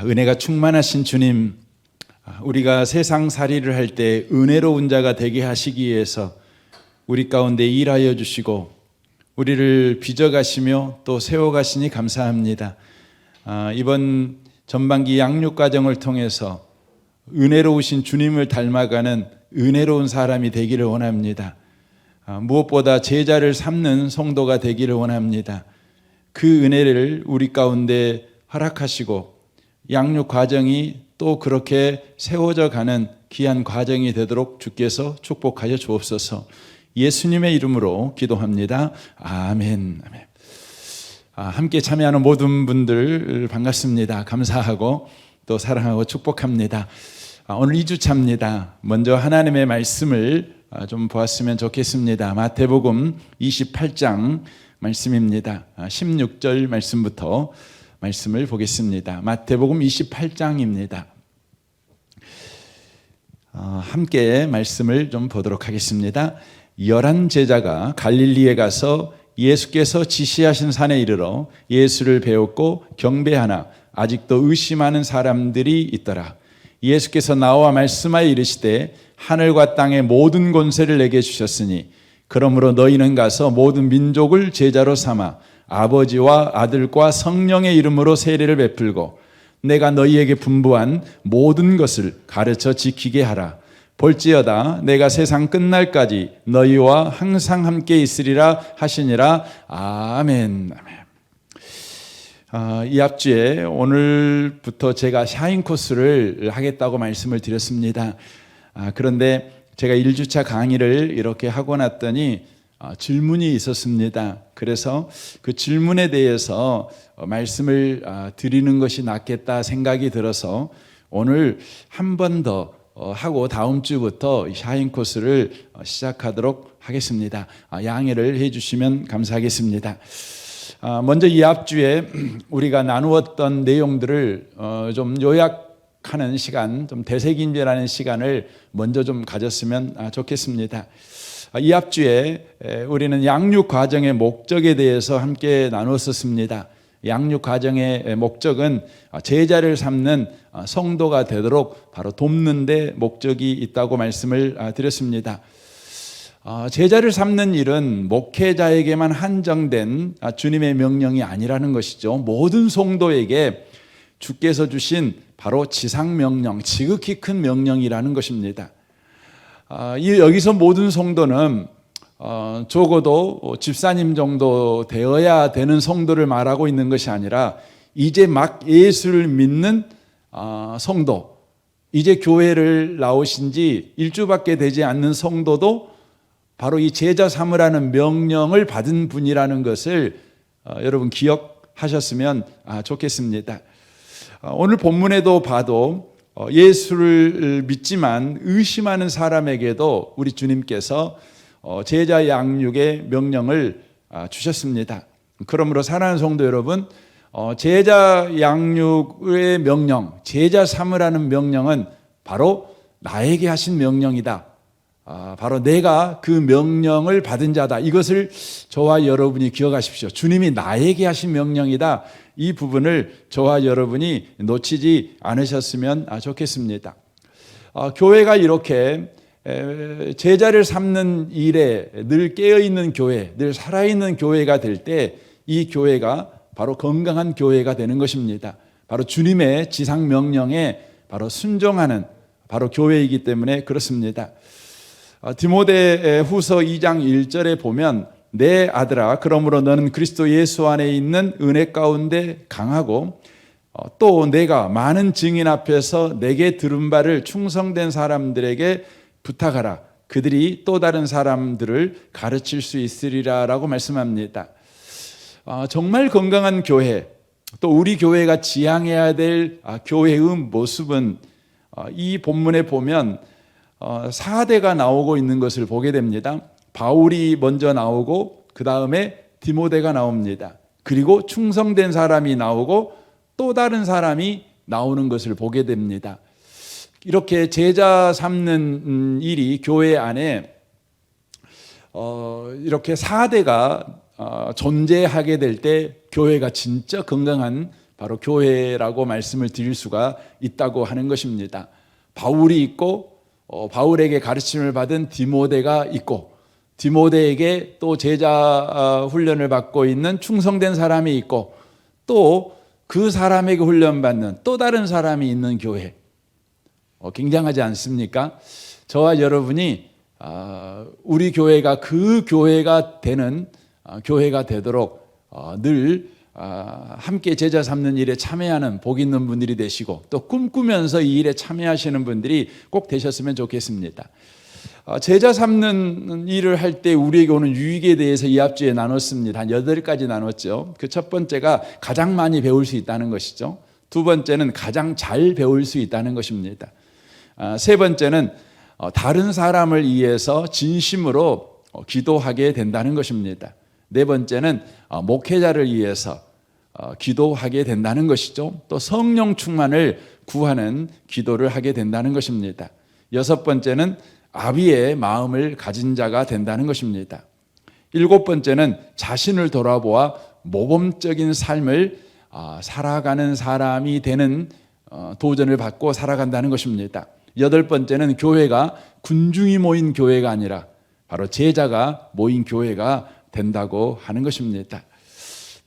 은혜가 충만하신 주님, 우리가 세상살이를 할 때 은혜로운 자가 되게 하시기 위해서 우리 가운데 일하여 주시고 우리를 빚어가시며 또 세워가시니 감사합니다. 이번 전반기 양육과정을 통해서 은혜로우신 주님을 닮아가는 은혜로운 사람이 되기를 원합니다. 무엇보다 제자를 삼는 성도가 되기를 원합니다. 그 은혜를 우리 가운데 허락하시고 양육 과정이 또 그렇게 세워져 가는 귀한 과정이 되도록 주께서 축복하여 주옵소서. 예수님의 이름으로 기도합니다. 아멘. 아멘. 함께 참여하는 모든 분들 반갑습니다. 감사하고 또 사랑하고 축복합니다. 오늘 2주차입니다. 먼저 하나님의 말씀을 좀 보았으면 좋겠습니다. 마태복음 28장 말씀입니다. 16절 말씀부터 말씀을 보겠습니다. 마태복음 28장입니다. 함께 말씀을 좀 보도록 하겠습니다. 11 제자가 갈릴리에 가서 예수께서 지시하신 산에 이르러 예수를 배웠고 경배하나 아직도 의심하는 사람들이 있더라. 예수께서 나와 말씀하여 이르시되 하늘과 땅의 모든 권세를 내게 주셨으니 그러므로 너희는 가서 모든 민족을 제자로 삼아 아버지와 아들과 성령의 이름으로 세례를 베풀고 내가 너희에게 분부한 모든 것을 가르쳐 지키게 하라. 볼지어다 내가 세상 끝날까지 너희와 항상 함께 있으리라 하시니라. 아멘. 이 앞주에 오늘부터 제가 샤인 코스를 하겠다고 말씀을 드렸습니다. 그런데 제가 1주차 강의를 이렇게 하고 났더니 질문이 있었습니다. 그래서 그 질문에 대해서 말씀을 드리는 것이 낫겠다 생각이 들어서 오늘 한 번 더 하고 다음 주부터 샤인 코스를 시작하도록 하겠습니다. 양해를 해주시면 감사하겠습니다. 먼저 이 앞주에 우리가 나누었던 내용들을 좀 요약하는 시간, 좀 되새김질하는 시간을 먼저 좀 가졌으면 좋겠습니다. 이 앞주에 우리는 양육 과정의 목적에 대해서 함께 나누었습니다. 양육 과정의 목적은 제자를 삼는 성도가 되도록 바로 돕는 데 목적이 있다고 말씀을 드렸습니다. 제자를 삼는 일은 목회자에게만 한정된 주님의 명령이 아니라는 것이죠. 모든 성도에게 주께서 주신 바로 지상명령, 지극히 큰 명령이라는 것입니다. 여기서 모든 성도는 적어도 집사님 정도 되어야 되는 성도를 말하고 있는 것이 아니라 이제 막 예수를 믿는 성도, 이제 교회를 나오신 지 일주밖에 되지 않는 성도도 바로 이 제자 삼으라는 명령을 받은 분이라는 것을 여러분 기억하셨으면 좋겠습니다. 오늘 본문에도 봐도 예수를 믿지만 의심하는 사람에게도 우리 주님께서 제자 양육의 명령을 주셨습니다. 그러므로 사랑하는 성도 여러분, 제자 양육의 명령, 제자 삼으라는 명령은 바로 나에게 하신 명령이다. 바로 내가 그 명령을 받은 자다. 이것을 저와 여러분이 기억하십시오. 주님이 나에게 하신 명령이다. 이 부분을 저와 여러분이 놓치지 않으셨으면 좋겠습니다. 교회가 이렇게 제자를 삼는 일에 늘 깨어있는 교회, 늘 살아있는 교회가 될 때 이 교회가 바로 건강한 교회가 되는 것입니다. 바로 주님의 지상 명령에 바로 순종하는 바로 교회이기 때문에 그렇습니다. 디모데 후서 2장 1절에 보면 내 아들아 그러므로 너는 그리스도 예수 안에 있는 은혜 가운데 강하고 또 내가 많은 증인 앞에서 내게 들은 바를 충성된 사람들에게 부탁하라. 그들이 또 다른 사람들을 가르칠 수 있으리라 라고 말씀합니다. 정말 건강한 교회, 또 우리 교회가 지향해야 될 교회의 모습은 이 본문에 보면 4대가 나오고 있는 것을 보게 됩니다. 바울이 먼저 나오고 그 다음에 디모데가 나옵니다. 그리고 충성된 사람이 나오고 또 다른 사람이 나오는 것을 보게 됩니다. 이렇게 제자 삼는 일이 교회 안에 이렇게 4대가 존재하게 될 때 교회가 진짜 건강한 바로 교회라고 말씀을 드릴 수가 있다고 하는 것입니다. 바울이 있고 바울에게 가르침을 받은 디모데가 있고 디모데에게 또 제자 훈련을 받고 있는 충성된 사람이 있고 또 그 사람에게 훈련받는 또 다른 사람이 있는 교회. 굉장하지 않습니까? 저와 여러분이 우리 교회가 그 교회가 되는 교회가 되도록 늘 함께 제자 삼는 일에 참여하는 복 있는 분들이 되시고 또 꿈꾸면서 이 일에 참여하시는 분들이 꼭 되셨으면 좋겠습니다. 제자 삼는 일을 할 때 우리에게 오는 유익에 대해서 이 앞주에 나눴습니다. 한 8가지 나눴죠. 그 첫 번째가 가장 많이 배울 수 있다는 것이죠. 두 번째는 가장 잘 배울 수 있다는 것입니다. 세 번째는 다른 사람을 위해서 진심으로 기도하게 된다는 것입니다. 네 번째는 목회자를 위해서 기도하게 된다는 것이죠. 또 성령 충만을 구하는 기도를 하게 된다는 것입니다. 여섯 번째는 아비의 마음을 가진 자가 된다는 것입니다. 일곱 번째는 자신을 돌아보아 모범적인 삶을 살아가는 사람이 되는 도전을 받고 살아간다는 것입니다. 여덟 번째는 교회가 군중이 모인 교회가 아니라 바로 제자가 모인 교회가 된다고 하는 것입니다.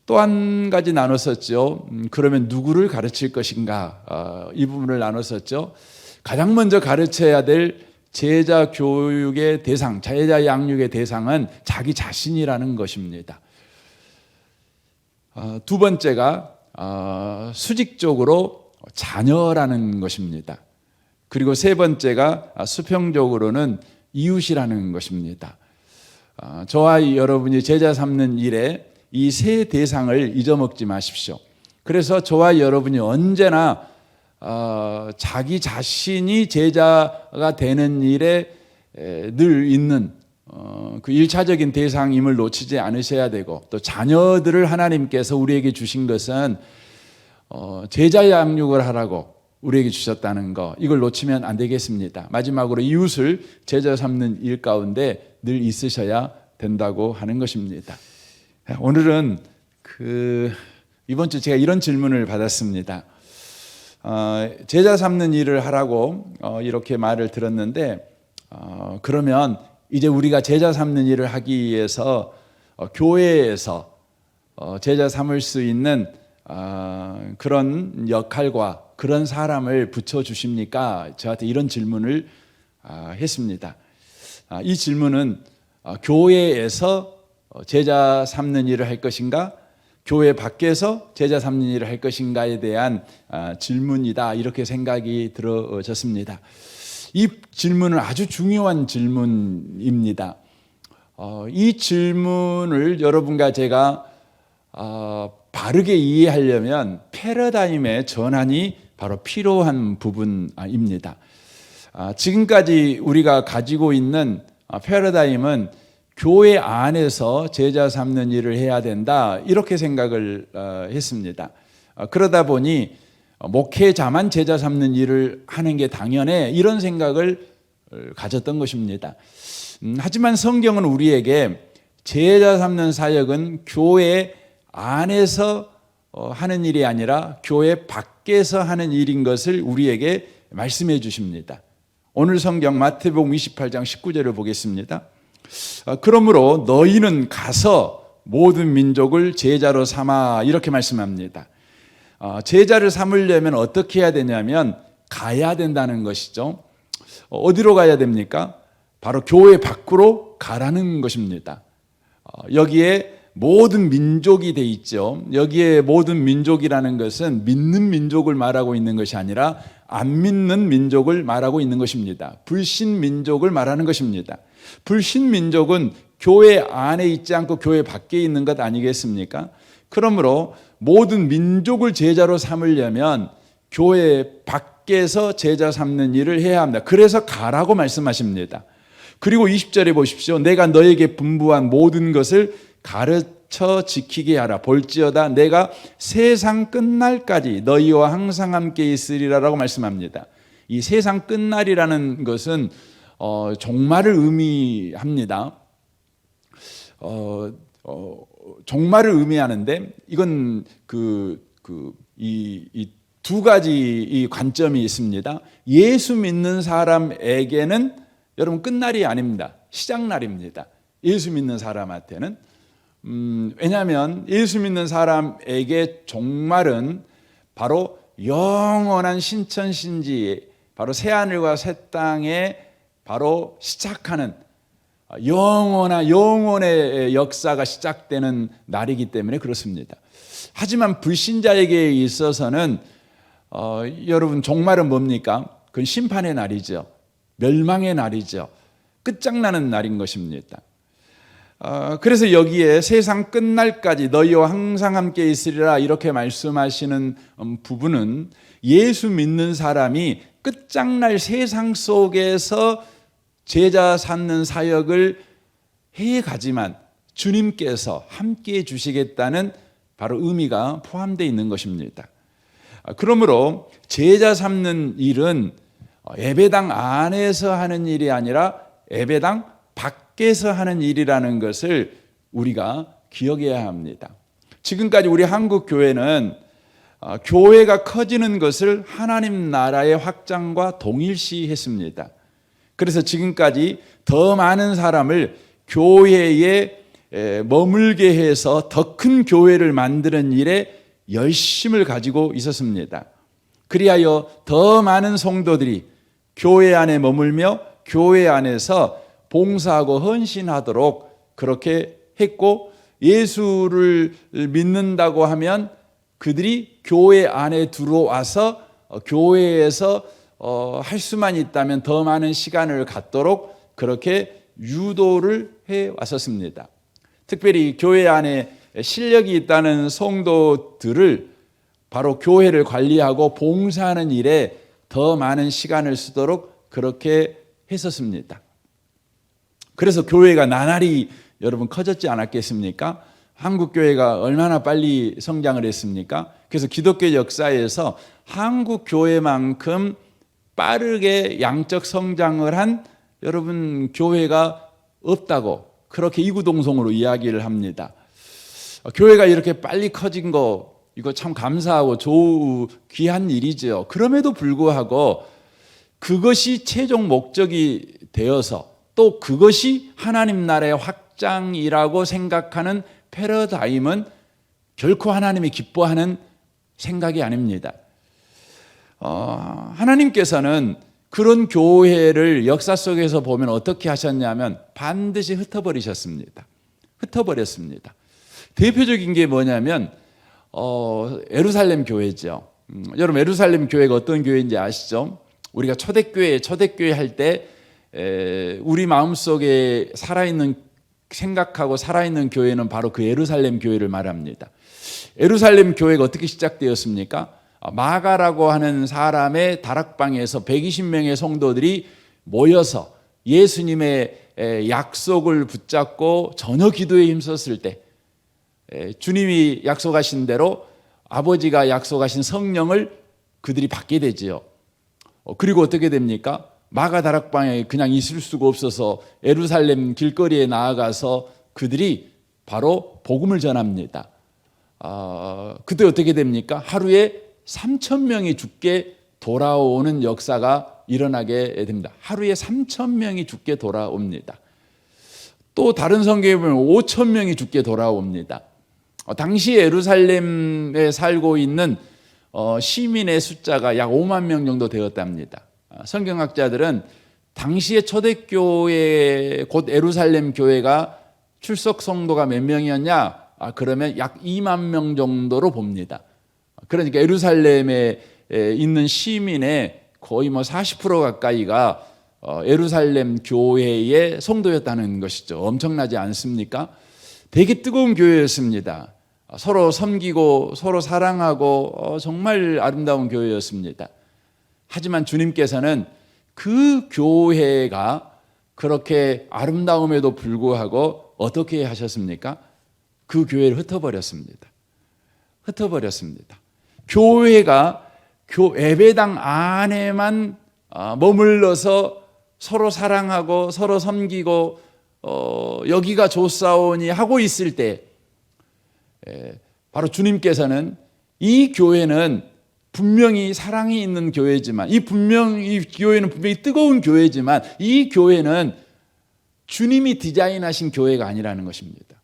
또 한 가지 나눴었죠. 그러면 누구를 가르칠 것인가? 이 부분을 나눴었죠. 가장 먼저 가르쳐야 될 제자 교육의 대상, 제자 양육의 대상은 자기 자신이라는 것입니다. 두 번째가 수직적으로 자녀라는 것입니다. 그리고 세 번째가 수평적으로는 이웃이라는 것입니다. 저와 여러분이 제자 삼는 일에 이 세 대상을 잊어먹지 마십시오. 그래서 저와 여러분이 언제나 자기 자신이 제자가 되는 일에 늘 있는 그 1차적인 대상임을 놓치지 않으셔야 되고 또 자녀들을 하나님께서 우리에게 주신 것은 제자 양육을 하라고 우리에게 주셨다는 거, 이걸 놓치면 안 되겠습니다. 마지막으로 이웃을 제자 삼는 일 가운데 늘 있으셔야 된다고 하는 것입니다. 오늘은 이번 주 제가 이런 질문을 받았습니다. 제자 삼는 일을 하라고 이렇게 말을 들었는데 그러면 이제 우리가 제자 삼는 일을 하기 위해서 교회에서 제자 삼을 수 있는 그런 역할과 그런 사람을 붙여주십니까? 저한테 이런 질문을 했습니다. 이 질문은 교회에서 제자 삼는 일을 할 것인가? 교회 밖에서 제자 삼는 일을 할 것인가에 대한 질문이다, 이렇게 생각이 들어졌습니다. 이 질문은 아주 중요한 질문입니다. 이 질문을 여러분과 제가 바르게 이해하려면 패러다임의 전환이 바로 필요한 부분입니다. 지금까지 우리가 가지고 있는 패러다임은 교회 안에서 제자 삼는 일을 해야 된다, 이렇게 생각을 했습니다. 그러다 보니 목회자만 제자 삼는 일을 하는 게 당연해, 이런 생각을 가졌던 것입니다. 하지만 성경은 우리에게 제자 삼는 사역은 교회 안에서 하는 일이 아니라 교회 밖에서 하는 일인 것을 우리에게 말씀해 주십니다. 오늘 성경 마태복음 28장 19절을 보겠습니다. 그러므로 너희는 가서 모든 민족을 제자로 삼아, 이렇게 말씀합니다. 제자를 삼으려면 어떻게 해야 되냐면 가야 된다는 것이죠. 어디로 가야 됩니까? 바로 교회 밖으로 가라는 것입니다. 여기에 모든 민족이 돼 있죠. 여기에 모든 민족이라는 것은 믿는 민족을 말하고 있는 것이 아니라 안 믿는 민족을 말하고 있는 것입니다. 불신 민족을 말하는 것입니다. 불신 민족은 교회 안에 있지 않고 교회 밖에 있는 것 아니겠습니까? 그러므로 모든 민족을 제자로 삼으려면 교회 밖에서 제자 삼는 일을 해야 합니다. 그래서 가라고 말씀하십니다. 그리고 20절에 보십시오. 내가 너에게 분부한 모든 것을 가르쳐 지키게 하라. 볼지어다 내가 세상 끝날까지 너희와 항상 함께 있으리라라고 말씀합니다. 이 세상 끝날이라는 것은 종말을 의미합니다. 종말을 의미하는데 이건 이 두 가지 이 관점이 있습니다. 예수 믿는 사람에게는 여러분 끝날이 아닙니다. 시작날입니다. 예수 믿는 사람한테는 왜냐하면 예수 믿는 사람에게 종말은 바로 영원한 신천신지, 바로 새하늘과 새 땅에 바로 시작하는 영원의 역사가 시작되는 날이기 때문에 그렇습니다. 하지만 불신자에게 있어서는 여러분 종말은 뭡니까? 그건 심판의 날이죠. 멸망의 날이죠. 끝장나는 날인 것입니다. 그래서 여기에 세상 끝날까지 너희와 항상 함께 있으리라 이렇게 말씀하시는 부분은 예수 믿는 사람이 끝장날 세상 속에서 제자 삼는 사역을 해가지만 주님께서 함께해 주시겠다는 바로 의미가 포함되어 있는 것입니다. 그러므로 제자 삼는 일은 예배당 안에서 하는 일이 아니라 예배당 밖에서 하는 일이라는 것을 우리가 기억해야 합니다. 지금까지 우리 한국 교회는 교회가 커지는 것을 하나님 나라의 확장과 동일시했습니다. 그래서 지금까지 더 많은 사람을 교회에 머물게 해서 더 큰 교회를 만드는 일에 열심을 가지고 있었습니다. 그리하여 더 많은 성도들이 교회 안에 머물며 교회 안에서 봉사하고 헌신하도록 그렇게 했고, 예수를 믿는다고 하면 그들이 교회 안에 들어와서 교회에서 할 수만 있다면 더 많은 시간을 갖도록 그렇게 유도를 해 왔었습니다. 특별히 교회 안에 실력이 있다는 성도들을 바로 교회를 관리하고 봉사하는 일에 더 많은 시간을 쓰도록 그렇게 했었습니다. 그래서 교회가 나날이 여러분 커졌지 않았겠습니까? 한국 교회가 얼마나 빨리 성장을 했습니까? 그래서 기독교 역사에서 한국 교회만큼 빠르게 양적 성장을 한 여러분 교회가 없다고 그렇게 이구동성으로 이야기를 합니다. 교회가 이렇게 빨리 커진 거 이거 참 감사하고 귀한 일이죠. 그럼에도 불구하고 그것이 최종 목적이 되어서 또 그것이 하나님 나라의 확장이라고 생각하는 패러다임은 결코 하나님이 기뻐하는 생각이 아닙니다. 하나님께서는 그런 교회를 역사 속에서 보면 어떻게 하셨냐면 반드시 흩어버리셨습니다. 흩어버렸습니다. 대표적인 게 뭐냐면 예루살렘 교회죠. 여러분 예루살렘 교회가 어떤 교회인지 아시죠? 우리가 초대교회 할 때 우리 마음속에 살아있는 생각하고 살아있는 교회는 바로 그 예루살렘 교회를 말합니다. 예루살렘 교회가 어떻게 시작되었습니까? 마가라고 하는 사람의 다락방에서 120명의 성도들이 모여서 예수님의 약속을 붙잡고 전혀 기도에 힘썼을 때 주님이 약속하신 대로 아버지가 약속하신 성령을 그들이 받게 되지요. 그리고 어떻게 됩니까? 마가 다락방에 그냥 있을 수가 없어서 예루살렘 길거리에 나아가서 그들이 바로 복음을 전합니다. 그때 어떻게 됩니까? 하루에 3,000명이 죽게 돌아오는 역사가 일어나게 됩니다. 하루에 3,000명이 죽게 돌아옵니다. 또 다른 성경에 보면 5,000명이 죽게 돌아옵니다. 당시 예루살렘에 살고 있는 시민의 숫자가 약 5만 명 정도 되었답니다. 성경학자들은 당시의 초대교회 곧 예루살렘 교회가 출석 성도가 몇 명이었냐? 그러면 약 2만 명 정도로 봅니다. 그러니까 예루살렘에 있는 시민의 거의 40% 가까이가 예루살렘 교회의 성도였다는 것이죠. 엄청나지 않습니까? 되게 뜨거운 교회였습니다. 서로 섬기고 서로 사랑하고 정말 아름다운 교회였습니다. 하지만 주님께서는 그 교회가 그렇게 아름다움에도 불구하고 어떻게 하셨습니까? 그 교회를 흩어버렸습니다. 흩어버렸습니다. 교회가 예배당 안에만 머물러서 서로 사랑하고 서로 섬기고 여기가 좋사오니 하고 있을 때 바로 주님께서는 이 교회는 분명히 사랑이 있는 교회지만, 이 교회는 분명히 뜨거운 교회지만, 이 교회는 주님이 디자인하신 교회가 아니라는 것입니다.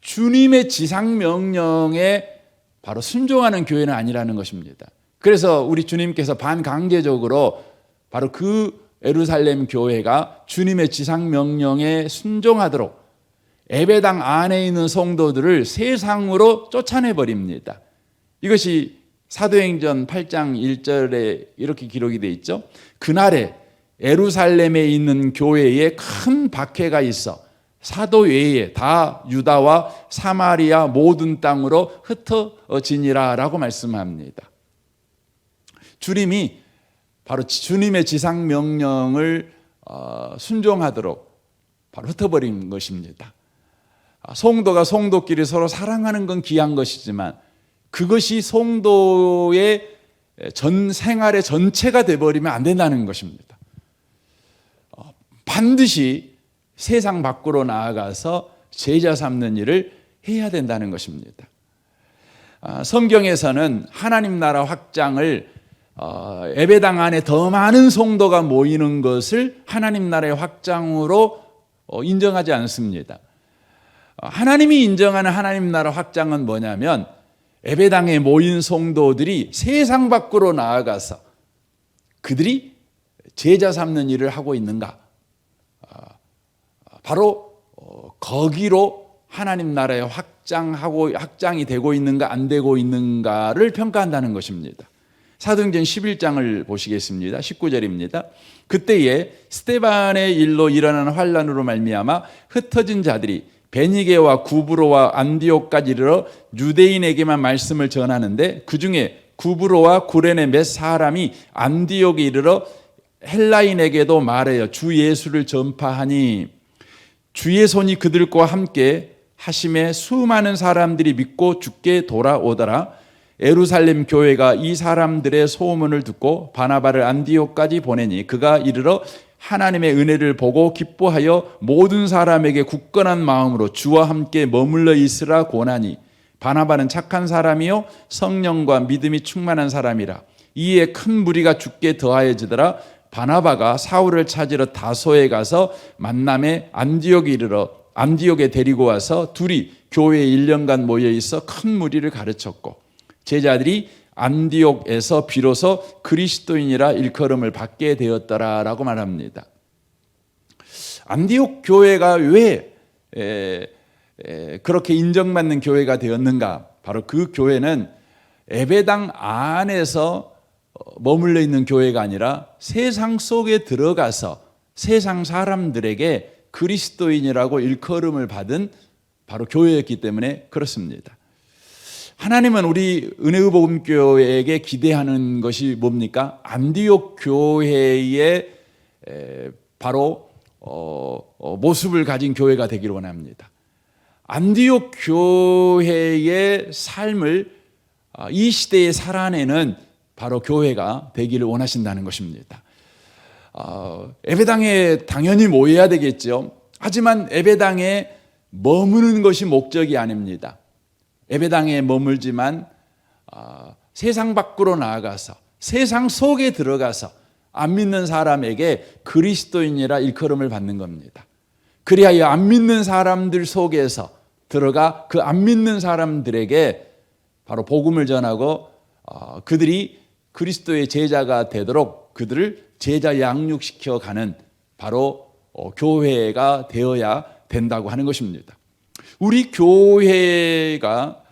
주님의 지상 명령에 바로 순종하는 교회는 아니라는 것입니다. 그래서 우리 주님께서 반강제적으로 바로 그 예루살렘 교회가 주님의 지상 명령에 순종하도록 예배당 안에 있는 성도들을 세상으로 쫓아내 버립니다. 이것이 사도행전 8장 1절에 이렇게 기록이 되어 있죠. 그날에 예루살렘에 있는 교회에 큰 박해가 있어 사도 외에 다 유다와 사마리아 모든 땅으로 흩어지니라 라고 말씀합니다. 주님이 바로 주님의 지상 명령을 순종하도록 바로 흩어버린 것입니다. 성도가 성도끼리 서로 사랑하는 건 귀한 것이지만 그것이 성도의 전 생활의 전체가 되어버리면 안 된다는 것입니다. 반드시 세상 밖으로 나아가서 제자 삼는 일을 해야 된다는 것입니다. 성경에서는 하나님 나라 확장을 예배당 안에 더 많은 성도가 모이는 것을 하나님 나라의 확장으로 인정하지 않습니다. 하나님이 인정하는 하나님 나라 확장은 뭐냐면 예배당에 모인 성도들이 세상 밖으로 나아가서 그들이 제자 삼는 일을 하고 있는가? 바로 거기로 하나님 나라의 확장이 되고 있는가 안 되고 있는가를 평가한다는 것입니다. 사도행전 11장을 보시겠습니다. 19절입니다. 그때에 스데반의 일로 일어나는 환란으로 말미암아 흩어진 자들이 베니게와 구브로와 안디옥까지 이르러 유대인에게만 말씀을 전하는데 그중에 구브로와 구레네 몇 사람이 안디옥에 이르러 헬라인에게도 말하여 주 예수를 전파하니 주의 손이 그들과 함께 하심에 수많은 사람들이 믿고 주께 돌아오더라. 예루살렘 교회가 이 사람들의 소문을 듣고 바나바를 안디옥까지 보내니 그가 이르러 하나님의 은혜를 보고 기뻐하여 모든 사람에게 굳건한 마음으로 주와 함께 머물러 있으라 권하니 바나바는 착한 사람이요 성령과 믿음이 충만한 사람이라. 이에 큰 무리가 주께 더하여지더라. 바나바가 사울을 찾으러 다소에 가서 만남에 안디옥에 데리고 와서 둘이 교회에 1년간 모여 있어 큰 무리를 가르쳤고 제자들이 안디옥에서 비로소 그리스도인이라 일컬음을 받게 되었더라라고 말합니다. 안디옥 교회가 왜 그렇게 인정받는 교회가 되었는가? 바로 그 교회는 예배당 안에서 머물러 있는 교회가 아니라 세상 속에 들어가서 세상 사람들에게 그리스도인이라고 일컬음을 받은 바로 교회였기 때문에 그렇습니다. 하나님은 우리 은혜의 복음교회에게 기대하는 것이 뭡니까? 안디옥 교회의 바로 모습을 가진 교회가 되기를 원합니다. 안디옥 교회의 삶을 이 시대에 살아내는 바로 교회가 되기를 원하신다는 것입니다. 예배당에 당연히 모여야 되겠죠. 하지만 예배당에 머무는 것이 목적이 아닙니다. 예배당에 머물지만 세상 밖으로 나아가서 세상 속에 들어가서 안 믿는 사람에게 그리스도인이라 일컬음을 받는 겁니다. 그리하여 안 믿는 사람들 속에서 들어가 그 안 믿는 사람들에게 바로 복음을 전하고 그들이 그리스도의 제자가 되도록 그들을 제자 양육시켜 가는 바로 교회가 되어야 된다고 하는 것입니다. 우리 교회가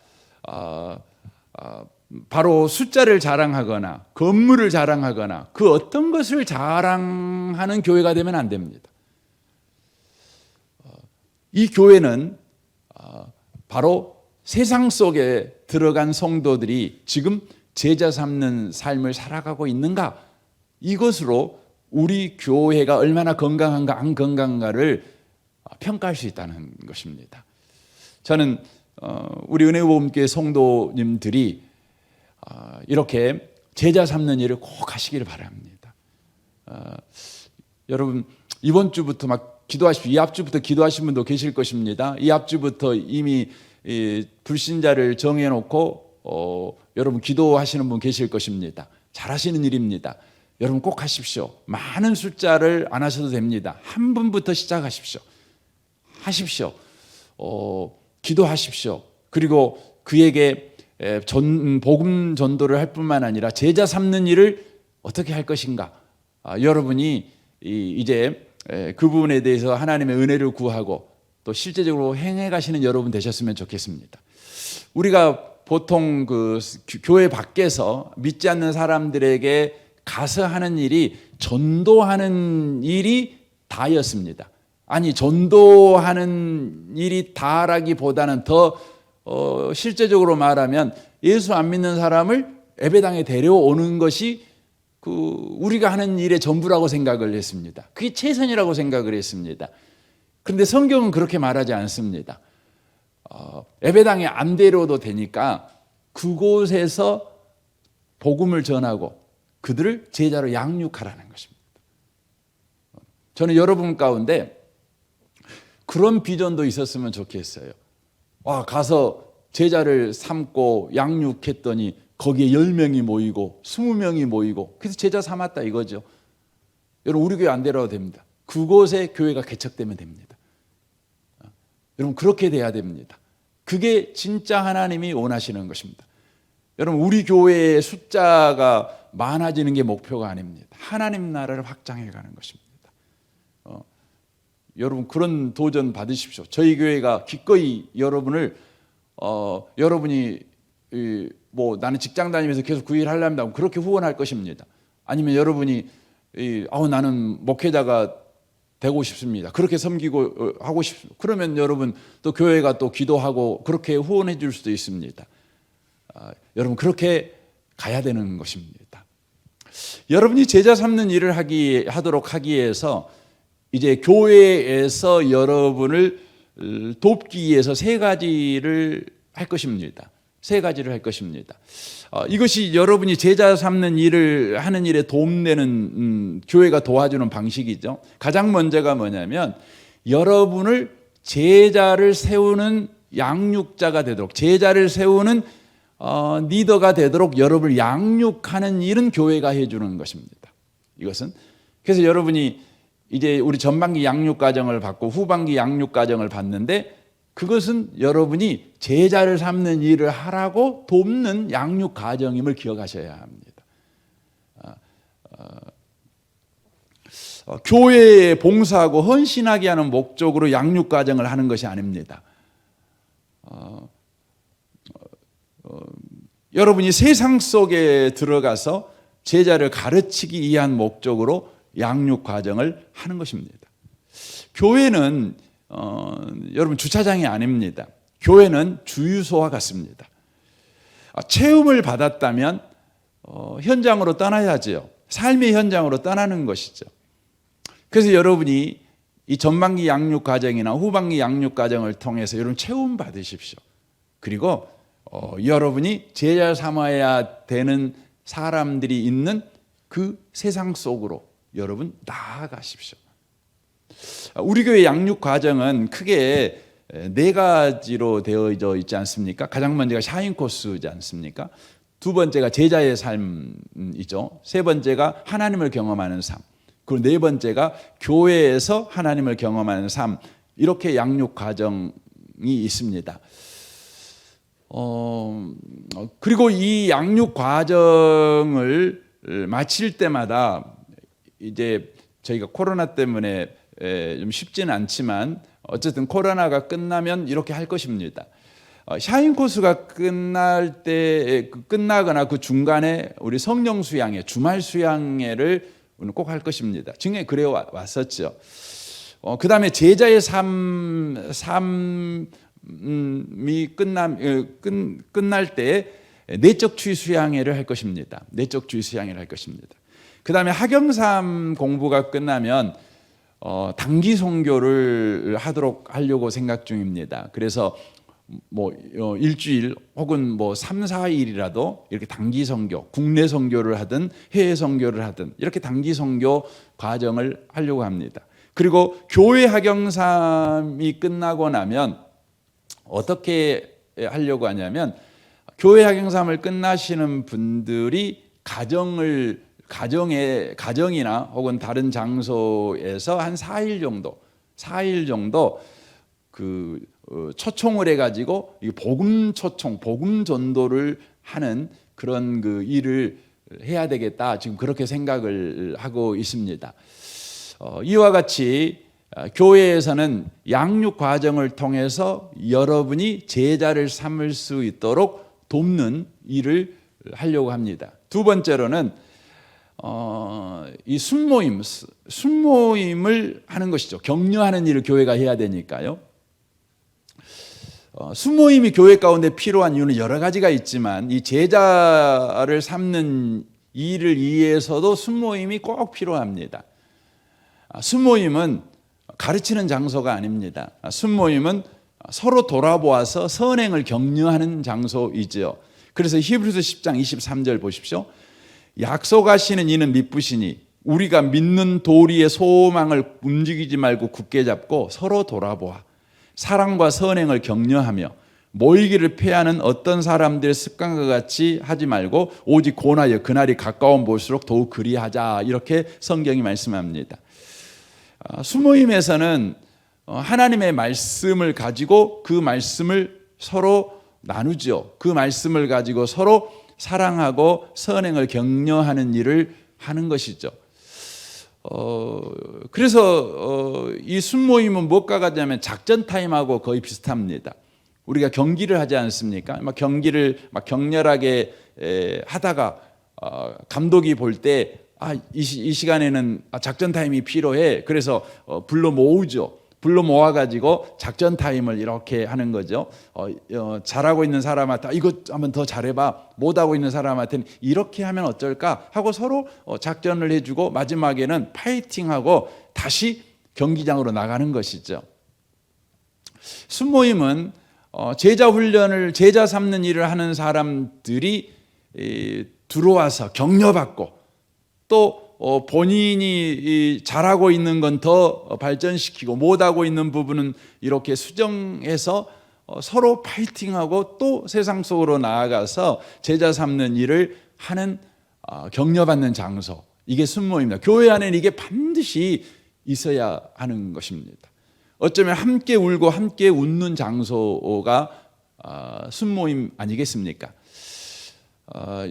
바로 숫자를 자랑하거나 건물을 자랑하거나 그 어떤 것을 자랑하는 교회가 되면 안 됩니다. 이 교회는 바로 세상 속에 들어간 성도들이 지금 제자 삼는 삶을 살아가고 있는가? 이것으로 우리 교회가 얼마나 건강한가 안 건강한가를 평가할 수 있다는 것입니다. 저는 우리 은혜복음교회 성도님들이 이렇게 제자 삼는 일을 꼭 하시기를 바랍니다. 여러분 이번 주부터 막 기도하십시오. 이 앞주부터 기도하신 분도 계실 것입니다. 이 앞주부터 이미 불신자를 정해놓고 여러분 기도하시는 분 계실 것입니다. 잘하시는 일입니다. 여러분 꼭 하십시오. 많은 숫자를 안 하셔도 됩니다. 한 분부터 시작하십시오. 하십시오. 기도하십시오. 그리고 그에게 복음 전도를 할 뿐만 아니라 제자 삼는 일을 어떻게 할 것인가. 여러분이 이제 그 부분에 대해서 하나님의 은혜를 구하고 또 실제적으로 행해 가시는 여러분 되셨으면 좋겠습니다. 우리가 보통 그 교회 밖에서 믿지 않는 사람들에게 가서 하는 일이 전도하는 일이 다였습니다. 아니, 전도하는 일이 다라기보다는 더 실제적으로 말하면 예수 안 믿는 사람을 예배당에 데려오는 것이 우리가 하는 일의 전부라고 생각을 했습니다. 그게 최선이라고 생각을 했습니다. 그런데 성경은 그렇게 말하지 않습니다. 예배당에 안 데려도 되니까 그곳에서 복음을 전하고 그들을 제자로 양육하라는 것입니다. 저는 여러분 가운데 그런 비전도 있었으면 좋겠어요. 가서 제자를 삼고 양육했더니 거기에 10명이 모이고 20명이 모이고 그래서 제자 삼았다 이거죠. 여러분 우리 교회 안 데려도 됩니다. 그곳에 교회가 개척되면 됩니다. 여러분 그렇게 돼야 됩니다. 그게 진짜 하나님이 원하시는 것입니다. 여러분 우리 교회의 숫자가 많아지는 게 목표가 아닙니다. 하나님 나라를 확장해 가는 것입니다. 여러분 그런 도전 받으십시오. 저희 교회가 기꺼이 여러분을 여러분이 뭐 나는 직장 다니면서 계속 그 일 하려면 그렇게 후원할 것입니다. 아니면 여러분이 나는 목회자가 되고 싶습니다. 그렇게 섬기고 하고 싶습니다. 그러면 여러분 또 교회가 또 기도하고 그렇게 후원해 줄 수도 있습니다. 여러분 그렇게 가야 되는 것입니다. 여러분이 제자 삼는 일을 하도록 하기 위해서 이제 교회에서 여러분을 돕기 위해서 세 가지를 할 것입니다. 세 가지를 할 것입니다. 이것이 여러분이 제자 삼는 일을 하는 일에 도움되는 교회가 도와주는 방식이죠. 가장 먼저가 뭐냐면 여러분을 제자를 세우는 양육자가 되도록, 제자를 세우는 리더가 되도록 여러분을 양육하는 일은 교회가 해주는 것입니다. 이것은 그래서 여러분이 이제 우리 전반기 양육 과정을 받고 후반기 양육 과정을 받는데 그것은 여러분이 제자를 삼는 일을 하라고 돕는 양육 과정임을 기억하셔야 합니다. 교회에 봉사하고 헌신하게 하는 목적으로 양육 과정을 하는 것이 아닙니다. 여러분이 세상 속에 들어가서 제자를 가르치기 위한 목적으로 양육 과정을 하는 것입니다. 교회는 여러분 주차장이 아닙니다. 교회는 주유소와 같습니다. 체험을 받았다면 현장으로 떠나야죠. 삶의 현장으로 떠나는 것이죠. 그래서 여러분이 이 전반기 양육 과정이나 후반기 양육 과정을 통해서 여러분 체험 받으십시오. 그리고 여러분이 제자 삼아야 되는 사람들이 있는 그 세상 속으로 여러분 나아가십시오. 우리 교회 양육 과정은 크게 네 가지로 되어져 있지 않습니까? 가장 먼저가 샤인 코스이지 않습니까? 두 번째가 제자의 삶이죠. 세 번째가 하나님을 경험하는 삶. 그리고 네 번째가 교회에서 하나님을 경험하는 삶. 이렇게 양육 과정이 있습니다. 그리고 이 양육 과정을 마칠 때마다 이제 저희가 코로나 때문에 좀 쉽지는 않지만 어쨌든 코로나가 끝나면 이렇게 할 것입니다. 샤인 코스가 끝나거나 그 중간에 우리 성령 수양회, 주말 수양회를 꼭 할 것입니다. 지금에 그래 왔었죠. 그 다음에 제자의 삶이 끝날 때 내적 주의 수양회를 할 것입니다. 내적 주의 수양회를 할 것입니다. 그 다음에 학영삼 공부가 끝나면 단기 선교를 하려고 생각 중입니다. 그래서 뭐 일주일 혹은 뭐 3, 4일이라도 이렇게 단기 선교, 국내 선교를 하든 해외 선교를 하든 이렇게 단기 선교 과정을 하려고 합니다. 그리고 교회 학영삼이 끝나고 나면 어떻게 하려고 하냐면 교회 학영삼을 끝나시는 분들이 가정이나 혹은 다른 장소에서 한 4일 정도 초청을 해가지고 복음 초청, 복음 전도를 하는 그런 일을 해야 되겠다. 지금 그렇게 생각을 하고 있습니다. 이와 같이 교회에서는 양육 과정을 통해서 여러분이 제자를 삼을 수 있도록 돕는 일을 하려고 합니다. 두 번째로는 이 순모임을 하는 것이죠. 격려하는 일을 교회가 해야 되니까요. 순모임이 교회 가운데 필요한 이유는 여러 가지가 있지만 이 제자를 삼는 일을 위해서도 순모임이 꼭 필요합니다. 순모임은 가르치는 장소가 아닙니다. 순모임은 서로 돌아보아서 선행을 격려하는 장소이죠. 그래서 히브리서 10장 23절 보십시오. 약속하시는 이는 미쁘시니 우리가 믿는 도리의 소망을 움직이지 말고 굳게 잡고 서로 돌아보아 사랑과 선행을 격려하며 모이기를 패하는 어떤 사람들의 습관과 같이 하지 말고 오직 고나여 그날이 가까운 볼수록 더욱 그리하자, 이렇게 성경이 말씀합니다. 수모임에서는 하나님의 말씀을 가지고 그 말씀을 서로 나누죠. 그 말씀을 가지고 서로 사랑하고 선행을 격려하는 일을 하는 것이죠. 그래서 이 순모임은 무엇과 같냐면 작전 타임하고 거의 비슷합니다. 우리가 경기를 하지 않습니까? 경기를 격렬하게 하다가 감독이 볼 때 이 시간에는 작전 타임이 필요해. 그래서 불러 모으죠. 불러 모아가지고 작전 타임을 이렇게 하는 거죠. 잘하고 있는 사람한테 이것 한번 더 잘해봐. 못하고 있는 사람한테는 이렇게 하면 어쩔까 하고 서로 작전을 해주고 마지막에는 파이팅하고 다시 경기장으로 나가는 것이죠. 순모임은 제자 훈련을, 제자 삼는 일을 하는 사람들이 들어와서 격려받고 또 본인이 잘하고 있는 건 더 발전시키고 못하고 있는 부분은 이렇게 수정해서 서로 파이팅하고 또 세상 속으로 나아가서 제자 삼는 일을 하는 격려받는 장소, 이게 순모임입니다. 교회 안에는 이게 반드시 있어야 하는 것입니다. 어쩌면 함께 울고 함께 웃는 장소가 순모임 아니겠습니까?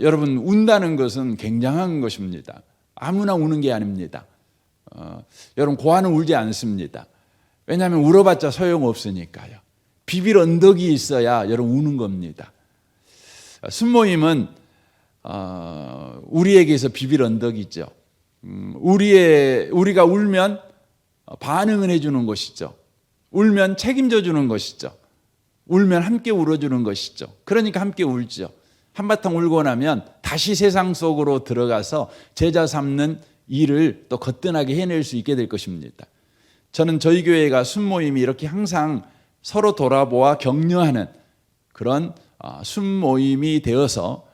여러분, 운다는 것은 굉장한 것입니다. 아무나 우는 게 아닙니다. 여러분, 고아는 울지 않습니다. 왜냐하면 울어봤자 소용없으니까요. 비빌 언덕이 있어야 여러분 우는 겁니다. 순모임은 우리에게서 비빌 언덕이죠. 우리가 울면 반응을 해주는 것이죠. 울면 책임져 주는 것이죠. 울면 함께 울어주는 것이죠. 그러니까 함께 울죠. 한바탕 울고 나면 다시 세상 속으로 들어가서 제자 삼는 일을 또 거뜬하게 해낼 수 있게 될 것입니다. 저는 저희 교회가 순모임이 이렇게 항상 서로 돌아보아 격려하는 그런 순모임이 되어서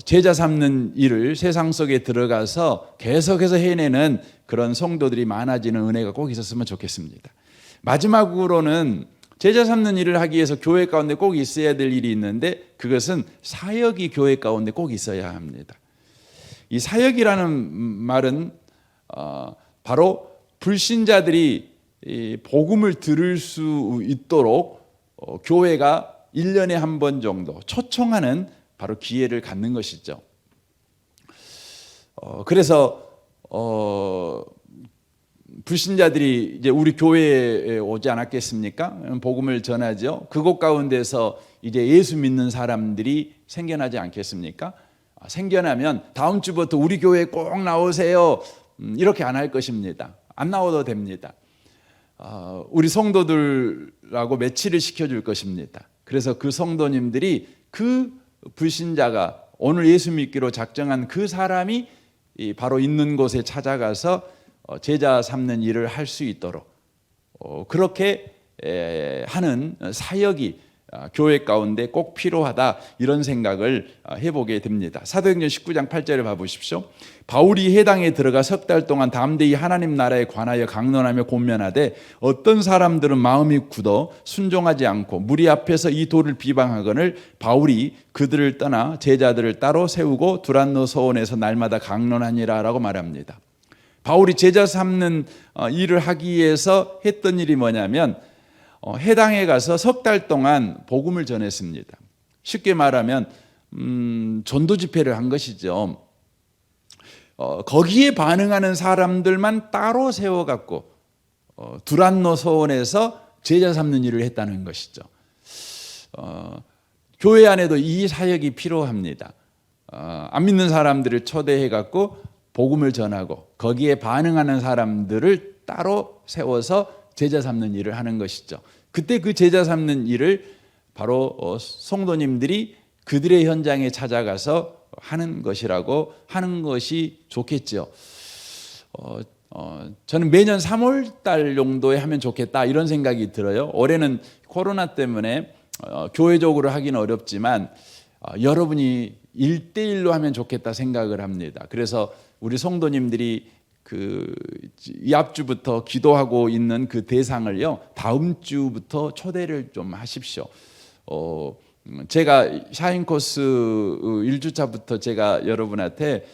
제자 삼는 일을 세상 속에 들어가서 계속해서 해내는 그런 성도들이 많아지는 은혜가 꼭 있었으면 좋겠습니다. 마지막으로는 제자 삼는 일을 하기 위해서 교회 가운데 꼭 있어야 될 일이 있는데, 그것은 사역이 교회 가운데 꼭 있어야 합니다. 이 사역이라는 말은 바로 불신자들이 복음을 들을 수 있도록 교회가 1년에 한 번 정도 초청하는 바로 기회를 갖는 것이죠. 그래서 불신자들이 이제 우리 교회에 오지 않았겠습니까? 복음을 전하죠. 그곳 가운데서 이제 예수 믿는 사람들이 생겨나지 않겠습니까? 생겨나면 다음 주부터 우리 교회에 꼭 나오세요. 이렇게 안 할 것입니다. 안 나와도 됩니다. 우리 성도들하고 매치를 시켜줄 것입니다. 그래서 그 성도님들이 그 불신자가 오늘 예수 믿기로 작정한 그 사람이 바로 있는 곳에 찾아가서 제자 삼는 일을 할 수 있도록 그렇게 하는 사역이 교회 가운데 꼭 필요하다 이런 생각을 해보게 됩니다. 사도행전 19장 8절을 봐보십시오. 바울이 해당에 들어가 석 달 동안 담대히 하나님 나라에 관하여 강론하며 권면하되 어떤 사람들은 마음이 굳어 순종하지 않고 무리 앞에서 이 도를 비방하거늘 바울이 그들을 떠나 제자들을 따로 세우고 두란노 서원에서 날마다 강론하니라 라고 말합니다. 바울이 제자 삼는 일을 하기 위해서 했던 일이 뭐냐면 해당에 가서 석 달 동안 복음을 전했습니다. 쉽게 말하면 전도 집회를 한 것이죠. 거기에 반응하는 사람들만 따로 세워갖고 두란노 서원에서 제자 삼는 일을 했다는 것이죠. 교회 안에도 이 사역이 필요합니다. 안 믿는 사람들을 초대해갖고 복음을 전하고 거기에 반응하는 사람들을 따로 세워서 제자 삼는 일을 하는 것이죠. 그때 그 제자 삼는 일을 바로 성도님들이 그들의 현장에 찾아가서 하는 것이라고 하는 것이 좋겠죠. 저는 매년 3월 달 정도에 하면 좋겠다 이런 생각이 들어요. 올해는 코로나 때문에 교회적으로 하기는 어렵지만 여러분이 1대1로 하면 좋겠다 생각을 합니다. 그래서 우리 성도님들이 이 앞주부터 기도하고 있는 그 대상을요 다음 주부터 초대를 좀 하십시오. 제가 샤인 코스 1주차부터 제가 여러분한테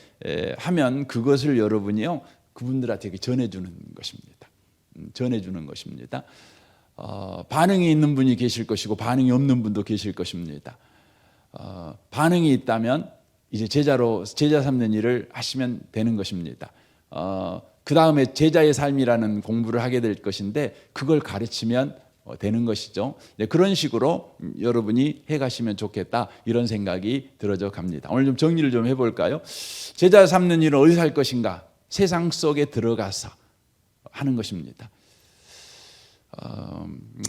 하면 그것을 여러분이요 그분들한테 전해주는 것입니다. 전해주는 것입니다. 반응이 있는 분이 계실 것이고 반응이 없는 분도 계실 것입니다. 반응이 있다면 이제 제자 삼는 일을 하시면 되는 것입니다. 그 다음에 제자의 삶이라는 공부를 하게 될 것인데 그걸 가르치면 되는 것이죠. 그런 식으로 여러분이 해가시면 좋겠다 이런 생각이 들어져 갑니다. 오늘 좀 정리를 좀 해볼까요? 제자 삼는 일은 어디서 할 것인가? 세상 속에 들어가서 하는 것입니다.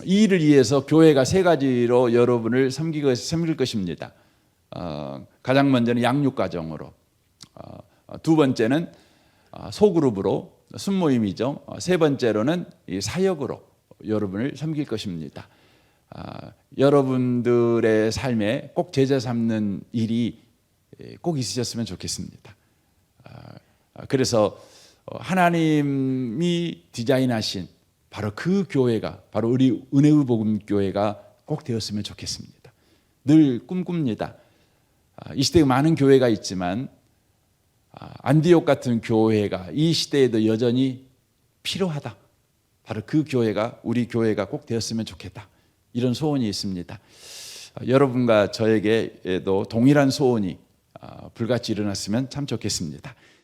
이 일을 위해서 교회가 세 가지로 여러분을 섬길 것입니다. 가장 먼저는 양육과정으로, 두 번째는 소그룹으로 순모임이죠. 세 번째로는 이 사역으로 여러분을 섬길 것입니다. 여러분들의 삶에 꼭 제자 삼는 일이 꼭 있으셨으면 좋겠습니다. 그래서 하나님이 디자인하신 바로 그 교회가 바로 우리 은혜의 복음 교회가 꼭 되었으면 좋겠습니다. 늘 꿈꿉니다. 이 시대에 많은 교회가 있지만 안디옥 같은 교회가 이 시대에도 여전히 필요하다. 바로 그 교회가 우리 교회가 꼭 되었으면 좋겠다. 이런 소원이 있습니다. 여러분과 저에게도 동일한 소원이 불같이 일어났으면 참 좋겠습니다.